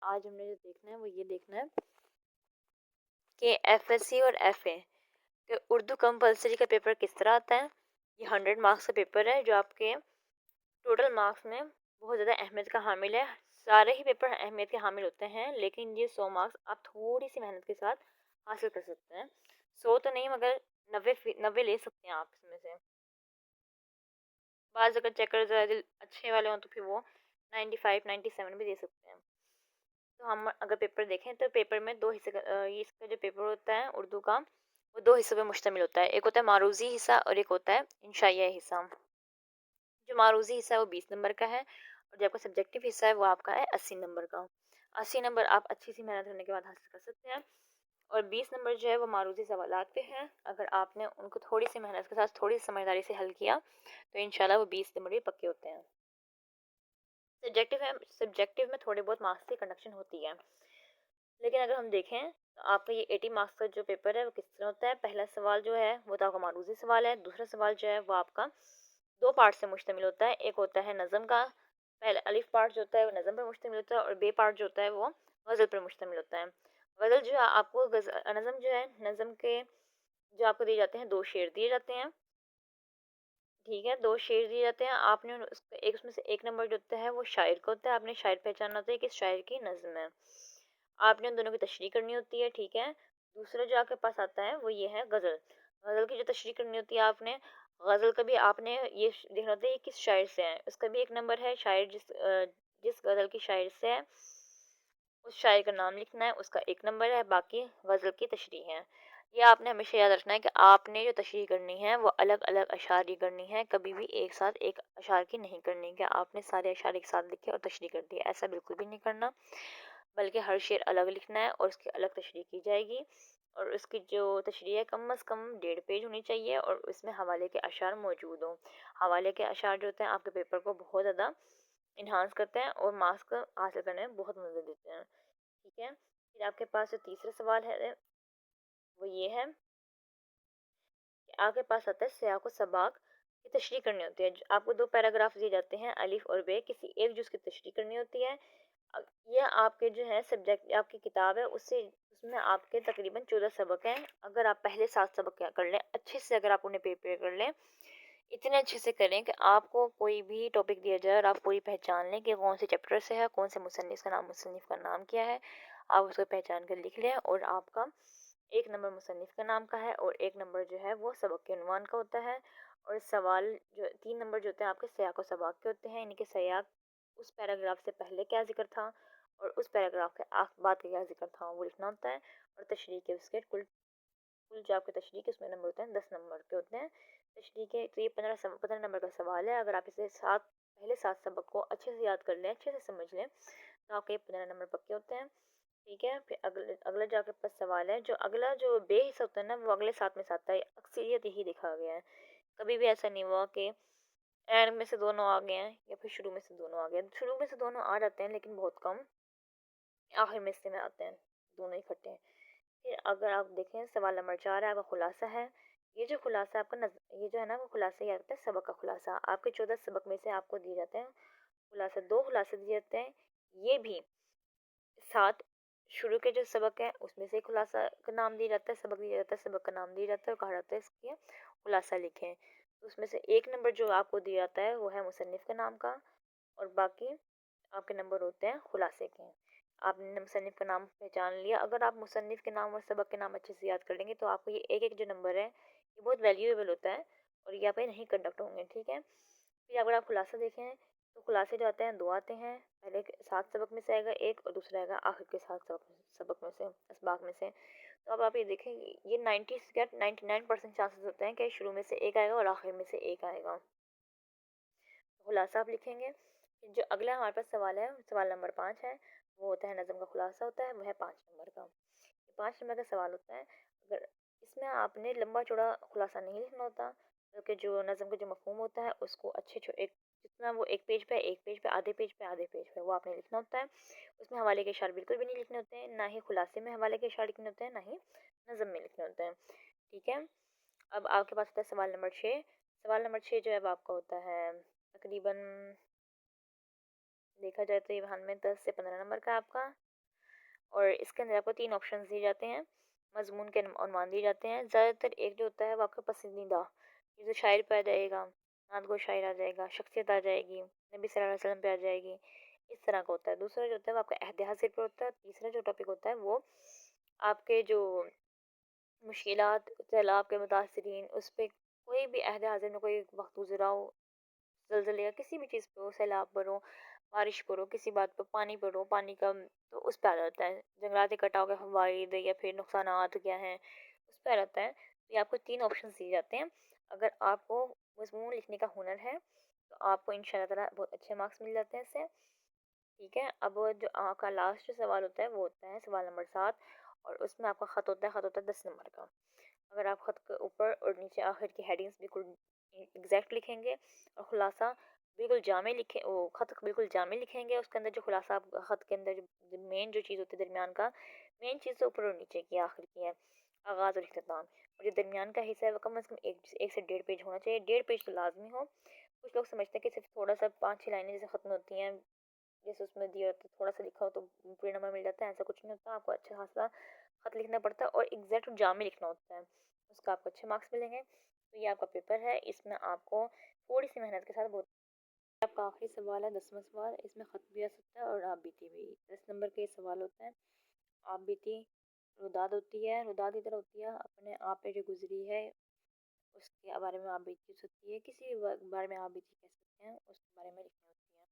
آج ہم نے جو دیکھنا ہے وہ یہ دیکھنا ہے کہ ایف ایس سی اور ایف اے کہ اردو کمپلسری کا پیپر کس طرح آتا ہے. یہ 100 مارکس کا پیپر ہے جو آپ کے ٹوٹل مارکس میں بہت زیادہ اہمیت کا حامل ہے. سارے ہی پیپر اہمیت کے حامل ہوتے ہیں لیکن یہ 100 مارکس آپ تھوڑی سی محنت کے ساتھ حاصل کر سکتے ہیں. 100 تو نہیں مگر 90 لے سکتے ہیں آپ اس میں سے. بعض اگر چیکرز اچھے والے ہوں تو پھر وہ 95 97 بھی دے سکتے ہیں. تو ہم اگر پیپر دیکھیں تو پیپر میں دو حصے اس کا جو پیپر ہوتا ہے اردو کا وہ دو حصوں پہ مشتمل ہوتا ہے. ایک ہوتا ہے معروضی حصہ اور ایک ہوتا ہے انشائیہ حصہ. جو معروضی حصہ ہے وہ 20 نمبر کا ہے اور جو آپ کا سبجیکٹو حصہ ہے وہ آپ کا ہے 80 نمبر کا. 80 نمبر آپ اچھی سی محنت کرنے کے بعد حاصل کر سکتے ہیں اور 20 نمبر جو ہے وہ معروضی سوالات پہ ہیں. اگر آپ نے ان کو تھوڑی سی محنت کے ساتھ تھوڑی سی سمجھداری سے حل کیا تو انشاءاللہ وہ 20 نمبر بھی پکے ہوتے ہیں. سبجیکٹو میں تھوڑے بہت مارکس کی کنڈکشن ہوتی ہے لیکن اگر ہم دیکھیں تو آپ کا یہ 80 مارکس کا جو پیپر ہے وہ کس طرح ہوتا ہے. پہلا سوال جو ہے وہ تو آپ کا معروضی سوال ہے. دوسرا سوال جو ہے وہ آپ کا دو پارٹ سے مشتمل ہوتا ہے. ایک ہوتا ہے نظم کا، پہلا الف پارٹ جو ہوتا ہے وہ نظم پر مشتمل ہوتا ہے اور بے پارٹ جو ہوتا ہے وہ غزل پر مشتمل ہوتا ہے. غزل جو ہے آپ کو نظم جو ہے نظم کے جو آپ کو دیے جاتے ہیں 2 شعر دیے جاتے ہیں. ٹھیک ہے، 2 شعر دیے جاتے ہیں. آپ نے اس میں سے 1 نمبر جو ہوتا ہے وہ شاعر کا ہوتا ہے. آپ نے شاعر پہچاننا ہوتا ہے کہ اس شاعر کی نظم ہے. آپ نے ان دونوں کی تشریح کرنی ہوتی ہے. ٹھیک ہے، دوسرا جو آپ کے پاس آتا ہے وہ یہ ہے غزل. غزل کی جو تشریح کرنی ہوتی ہے آپ نے غزل کا بھی آپ نے یہ دیکھنا ہوتا ہے یہ کس شاعر سے ہے. اس کا بھی 1 نمبر ہے. شاعر جس غزل کی شاعر سے ہے اس شاعر کا نام لکھنا ہے، اس کا 1 نمبر ہے. باقی غزل کی تشریح ہے. یہ آپ نے ہمیشہ یاد رکھنا ہے کہ آپ نے جو تشریح کرنی ہے وہ الگ الگ اشعار کی کرنی ہے. کبھی بھی ایک ساتھ ایک اشعار کی نہیں کرنی کہ آپ نے سارے اشعار ایک ساتھ لکھے اور تشریح کر دی. ایسا بالکل بھی نہیں کرنا بلکہ ہر شعر الگ لکھنا ہے اور اس کی الگ تشریح کی جائے گی. اور اس کی جو تشریح ہے کم از کم 1.5 پیج ہونی چاہیے اور اس میں حوالے کے اشعار موجود ہوں. حوالے کے اشعار جو ہوتے ہیں آپ کے پیپر کو بہت زیادہ انہانس کرتے ہیں اور مارکس کو حاصل کرنے میں بہت مدد دیتے ہیں. ٹھیک ہے، پھر آپ کے پاس جو تیسرا سوال ہے وہ یہ ہے کہ آپ کے پاس آتا ہے سیاق و سباق کی تشریح کرنی ہوتی ہے. آپ کو 2 پیراگراف دیے جاتے ہیں الف اور بے، کسی ایک جز کی تشریح کرنی ہوتی ہے. یہ آپ کے جو ہے سبجیکٹ آپ کی کتاب ہے اس میں آپ کے تقریباً 14 سبق ہیں. اگر آپ پہلے 7 سبق کر لیں اچھے سے، اگر آپ انہیں پریپیئر کر لیں اتنے اچھے سے کریں کہ آپ کو کوئی بھی ٹاپک دیا جائے اور آپ پوری پہچان لیں کہ کون سے چیپٹر سے ہے، کون سے مصنف کا نام کیا ہے، آپ اس کو پہچان کر لکھ لیں اور آپ کا 1 نمبر مصنف کا نام کا ہے اور 1 نمبر جو ہے وہ سبق کے عنوان کا ہوتا ہے. اور سوال جو 3 نمبر جو ہوتے ہیں آپ کے سیاق و سباق کے ہوتے ہیں، یعنی کہ سیاق اس پیراگراف سے پہلے کیا ذکر تھا اور اس پیراگراف کے بعد کا کیا ذکر تھا وہ لکھنا ہوتا ہے. اور تشریح کے اس کے کل جو آپ کے تشریح کے اس میں نمبر ہوتے ہیں 10 نمبر کے ہوتے ہیں. تشریح کے تو یہ 15 نمبر کا سوال ہے. اگر آپ اسے پہلے 7 سبق کو اچھے سے یاد کر لیں، اچھے سے سمجھ لیں تو آپ کے 15 نمبر پکے ہوتے ہیں. ٹھیک ہے، پھر اگلا جو آپ کے پاس سوال ہے جو اگلا جو بے حصہ ہوتا ہے نا وہ اگلے 7 میں سے آتا ہے. اکثریت یہی دیکھا گیا ہے، کبھی بھی ایسا نہیں ہوا کہ اینڈ میں سے دونوں آ گئے ہیں یا پھر شروع میں سے دونوں آ گئے ہیں. شروع میں سے دونوں آ جاتے ہیں لیکن بہت کم، آخر میں سے میں آتے ہیں دونوں اکٹھے. پھر اگر آپ دیکھیں سوال نمبر 4 ہے آپ کا خلاصہ ہے. یہ جو خلاصہ آپ کا یہ جو ہے نا وہ خلاصہ یہ آتا ہے سبق کا خلاصہ. آپ کے 14 سبق میں سے آپ کو دیے جاتے ہیں خلاصہ، 2 خلاصے دیے جاتے ہیں. یہ بھی 7 شروع کے جو سبق ہیں اس میں سے خلاصہ کا نام دیا جاتا ہے، سبق دیا جاتا ہے، سبق کا نام دیا جاتا ہے اور کہا جاتا ہے اس کے خلاصہ لکھیں. اس میں سے 1 نمبر جو آپ کو دیا جاتا ہے وہ ہے مصنف کے نام کا اور باقی آپ کے نمبر ہوتے ہیں خلاصے کے. آپ نے مصنف کا نام پہچان لیا. اگر آپ مصنف کے نام اور سبق کے نام اچھے سے یاد کر لیں گے تو آپ کو یہ ایک جو نمبر ہے یہ بہت ویلیویبل ہوتا ہے اور یہ آپ نہیں کنڈکٹ ہوں گے. ٹھیک ہے، پھر اگر آپ خلاصہ دیکھیں تو خلاصے جو آتے ہیں 2 آتے ہیں. پہلے 7 سبق میں سے آئے گا 1 اور دوسرا آئے گا آخر کے 7 سبق میں سے، اسباق میں سے. تو اب آپ یہ دیکھیں یہ 99% چانسز ہوتے ہیں کہ شروع میں سے 1 آئے گا اور آخر میں سے 1 آئے گا. خلاصہ آپ لکھیں گے. جو اگلا ہمارے پاس سوال ہے سوال نمبر 5 ہے، وہ ہوتا ہے نظم کا خلاصہ ہوتا ہے، وہ ہے 5 نمبر کا. 5 نمبر کا سوال ہوتا ہے. اگر اس میں آپ نے لمبا چوڑا خلاصہ نہیں لکھنا ہوتا بلکہ جو نظم کا جو مفہوم ہوتا ہے اس کو جتنا وہ 1 پیج پہ آدھے پیج پہ وہ آپ نے لکھنا ہوتا ہے. اس میں حوالے کے اشعار بالکل بھی نہیں لکھنے ہوتے ہیں، نہ ہی خلاصے میں حوالے کے اشعار لکھنے ہوتے ہیں، نہ ہی نظم میں لکھنے ہوتے ہیں. ٹھیک ہے، اب آپ کے پاس ہوتا ہے سوال نمبر 6. سوال نمبر 6 جو ہے اب آپ کا ہوتا ہے تقریباً دیکھا جائے تو یہ میں 10 سے 15 نمبر کا آپ کا اور اس کے اندر آپ کو 3 آپشنز دیے جاتے ہیں، مضمون کے عنوان دیے جاتے ہیں۔ زیادہ تر ایک جو ہوتا ہے وہ آپ کا پسندیدہ، یہ جو شاعر پہ آ جائے گا، نعت گو شاعر آ جائے گا، شخصیت آ جائے گی، نبی صلی اللہ علیہ وسلم پہ آ جائے گی، اس طرح کا ہوتا ہے۔ دوسرا جو ہوتا ہے وہ آپ کا عہد حاضر پہ ہوتا ہے۔ تیسرا جو ٹاپک ہوتا ہے وہ آپ کے جو مشکلات، سیلاب کے متاثرین، اس پہ کوئی بھی عہد حاضر میں کوئی وقت گزرا ہو، زلزلے یا کسی بھی چیز پہ ہو، سیلاب پر ہو، بارش پر ہو، کسی بات پہ پانی پر ہو، پانی کا تو اس پہ آ جاتا ہے۔ جنگلات کے کٹاؤ کے فوائد یا پھر نقصانات کیا ہیں، اس پہ آ جاتا ہے۔ تو یہ آپ کو 3 آپشنز دیے جاتے ہیں۔ اگر آپ کو مضمون لکھنے کا ہنر ہے تو آپ کو ان شاء اللہ تعالیٰ بہت اچھے مارکس مل جاتے ہیں اس سے، ٹھیک ہے۔ اب جو آپ کا لاسٹ سوال ہوتا ہے وہ ہوتا ہے سوال نمبر 7، اور اس میں آپ کا خط ہوتا ہے 10 نمبر کا۔ اگر آپ خط کے اوپر اور نیچے آخر کی ہیڈنگس بالکل ایگزیکٹ لکھیں گے اور خلاصہ بالکل جامع لکھیں، وہ خط بالکل جامع لکھیں گے، اس کے اندر جو خلاصہ آپ خط کے اندر جو مین جو چیز ہوتی ہے درمیان کا، مین چیز تو اوپر اور نیچے کی آخر کی ہے، آغاز اور اختتام، اور جو درمیان کا حصہ ہے وہ کم از کم 1 سے 1.5 پیج ہونا چاہیے۔ 1.5 پیج تو لازمی ہو۔ کچھ لوگ سمجھتے ہیں کہ صرف تھوڑا سا 5-6 لائنیں جیسے ختم ہوتی ہیں، جیسے اس میں دیا ہوتا ہے تھوڑا سا لکھا ہو تو پورے نمبر مل جاتا ہے، ایسا کچھ نہیں ہوتا۔ آپ کو اچھا خاصا خط لکھنا پڑتا ہے اور ایگزیکٹ جامع لکھنا ہوتا ہے، اس کا آپ کو اچھے مارکس ملیں گے۔ تو یہ آپ کا پیپر ہے، اس میں آپ کو تھوڑی سی محنت کے ساتھ بہت آپ کا آخری سوال ہے 10واں سوال، اس میں خط بھی آ سکتا ہے اور آپ بیتی بھی 10 نمبر کا یہ سوال ہوتا ہے۔ آپ بیتی روداد ہوتی ہے، روداد ادھر ہوتی ہے اپنے آپ پہ جو گزری ہے اس کے بارے میں آپ بیتی ہو سکتی ہے، کسی بھی بارے میں آپ بیتی کہہ سکتے ہیں، اس کے بارے میں لکھنی ہوتی ہے۔